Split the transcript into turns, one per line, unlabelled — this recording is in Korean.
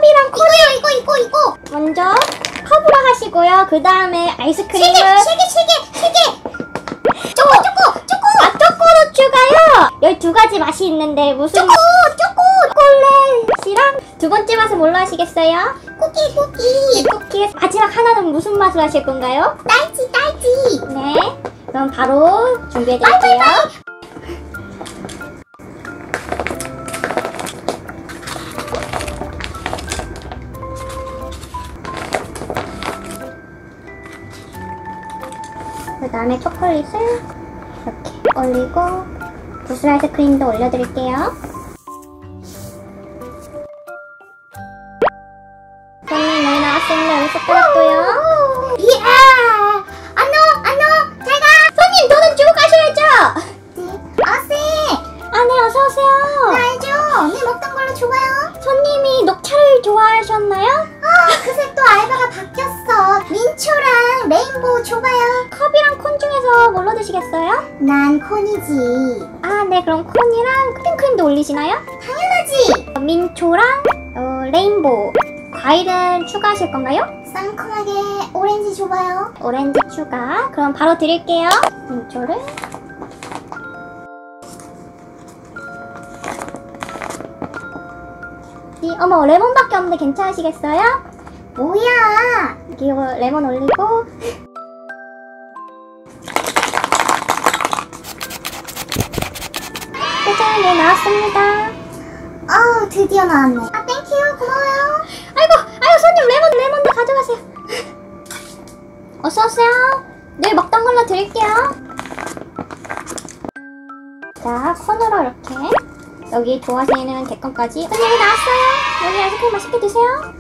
컵이랑 콘을
이거
먼저 컵으로 하시고요. 그 다음에 아이스크림을
3개 초코
아, 초코도 추가요. 12가지 맛이 있는데 무슨 초콜릿이랑 두 번째 맛은 뭘로 하시겠어요? 쿠키. 마지막 하나는 무슨 맛으로 하실 건가요?
딸기
네, 그럼 바로 준비해 드릴게요. 그 다음에 초콜릿을 이렇게 올리고 구슬 아이스크림도 올려드릴게요. 손님 네, 나왔습니다. 여기 숟가락도요.
이야 안녕 잘가.
손님 돈은 주고 가셔야죠.
네.
네, 어서오세요.
알죠? 네 먹던 걸로 좋아요.
손님이 녹차를 좋아하셨나요?
그새 또 알바가 바뀌었어. 민초랑 레인보우 줘봐요.
컵이랑 콘 중에서 뭘로 드시겠어요?
난 콘이지.
네, 그럼 콘이랑 크림도 올리시나요?
당연하지.
민초랑 레인보우. 과일은 추가하실 건가요?
상큼하게 오렌지 줘봐요.
오렌지 추가. 그럼 바로 드릴게요. 민초를. 어머, 레몬밖에 없는데 괜찮으시겠어요?
뭐야?
여기 레몬 올리고. 짜잔, 네, 나왔습니다.
드디어 나왔네. 땡큐 고마워요.
아이고, 손님 레몬도 가져가세요. 어서오세요. 늘 먹던 걸로 드릴게요. 자, 콘으로 이렇게. 여기 좋아하시는 개껌까지. 손님이 나왔어요. 여기 아이스크림 맛있게 드세요.